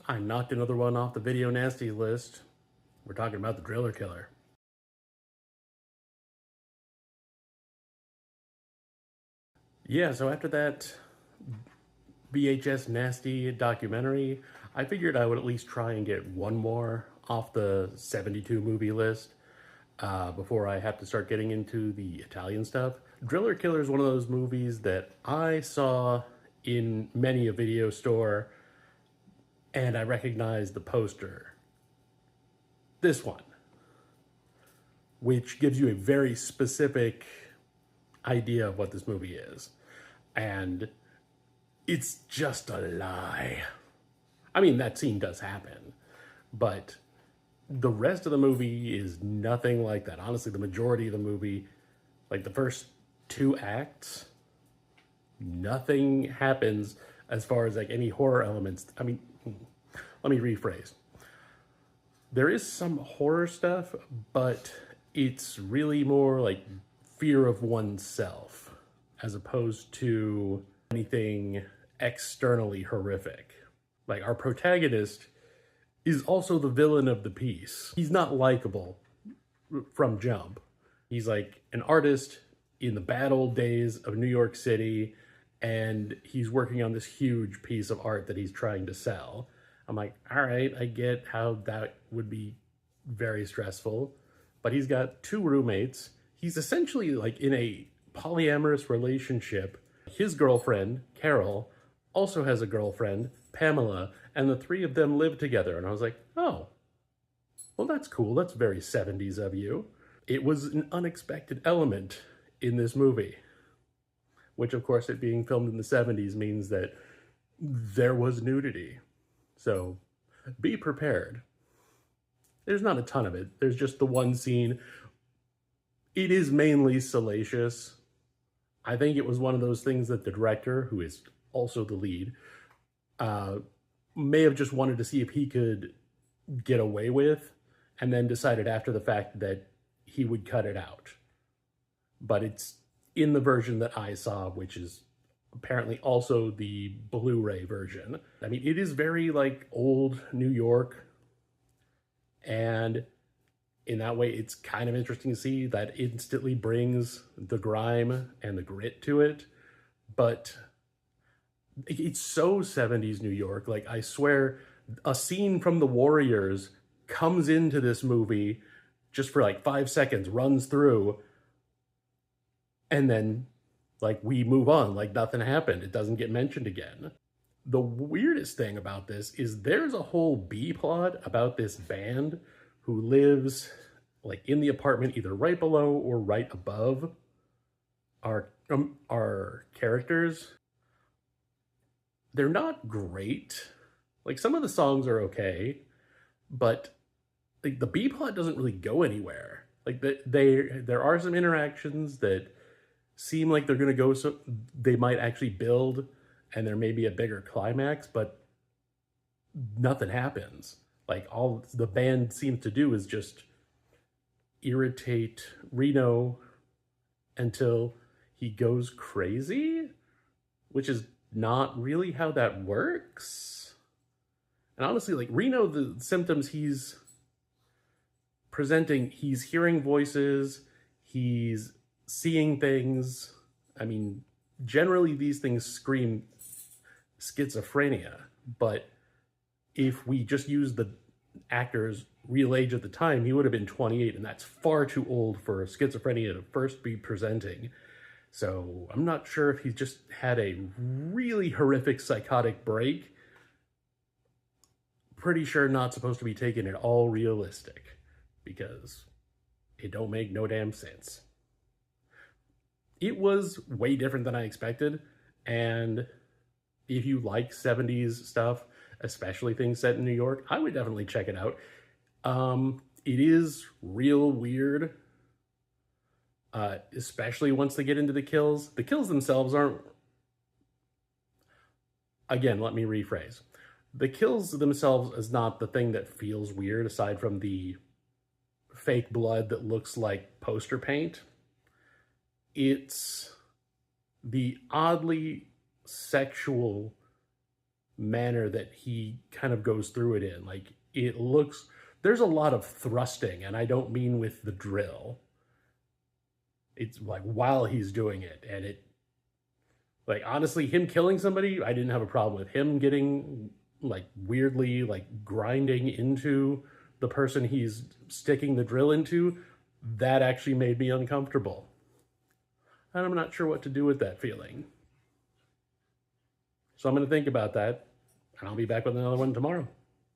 I knocked another one off the video nasty list. We're talking about the Driller Killer. Yeah, so after that VHS nasty documentary, I figured I would at least try and get one more off the 72 movie list before I have to start getting into the Italian stuff. Driller Killer is one of those movies that I saw in many a video store and I recognized the poster. This one, which gives you a very specific idea of what this movie is. And it's just a lie. I mean, that scene does happen, but the rest of the movie is nothing like that. Honestly, the majority of the movie, like the first two acts, nothing happens as far as like any horror elements. I mean, let me rephrase. There is some horror stuff, but it's really more like fear of oneself as opposed to anything externally horrific. Like our protagonist is also the villain of the piece. He's not likable from jump. He's like an artist in the bad old days of New York City, and he's working on this huge piece of art that he's trying to sell. I'm like, all right, I get how that would be very stressful, but he's got two roommates. He's essentially like in a polyamorous relationship. His girlfriend, Carol, also has a girlfriend, Pamela, and the three of them live together. And I was like, oh, well, that's cool. That's very 70s of you. It was an unexpected element in this movie, which of course it being filmed in the 70s means that there was nudity. So be prepared. There's not a ton of it. There's just the one scene. It is mainly salacious. I think it was one of those things that the director, who is also the lead, may have just wanted to see if he could get away with, and then decided after the fact that he would cut it out. But it's in the version that I saw, which is apparently also the Blu-ray version. I mean, it is very like old New York, and in that way, it's kind of interesting to see that instantly brings the grime and the grit to it. But it's so 70s New York. Like, I swear, a scene from The Warriors comes into this movie just for like 5 seconds, runs through, and then like we move on like nothing happened. It doesn't get mentioned again. The weirdest thing about this is there's a whole B plot about this band who lives like in the apartment either right below or right above our characters. They're not great. Like, some of the songs are okay, but like the B plot doesn't really go anywhere. Like there are some interactions that seem like they're gonna go, so they might actually build and there may be a bigger climax, but nothing happens. Like, all the band seems to do is just irritate Reno until he goes crazy, which is not really how that works. And honestly, like, Reno, the symptoms he's presenting, he's hearing voices, he's seeing things. I mean, generally these things scream schizophrenia, but if we just use the actor's real age at the time, he would have been 28, and that's far too old for schizophrenia to first be presenting. So I'm not sure if he's just had a really horrific psychotic break. Pretty sure not supposed to be taken at all realistic, because it don't make no damn sense. It was way different than I expected, and if you like 70s stuff, especially things set in New York, I would definitely check it out. It is real weird, especially once they get into the kills. The kills themselves aren't... Again, let me rephrase. The kills themselves is not the thing that feels weird, aside from the fake blood that looks like poster paint. It's the oddly sexual manner that he kind of goes through it in. Like, it looks, there's a lot of thrusting, and I don't mean with the drill. It's like while he's doing it, and it, like, honestly, him killing somebody, I didn't have a problem with. Him getting, like, weirdly, like, grinding into the person he's sticking the drill into, that actually made me uncomfortable. And I'm not sure what to do with that feeling. So I'm going to think about that, and I'll be back with another one tomorrow.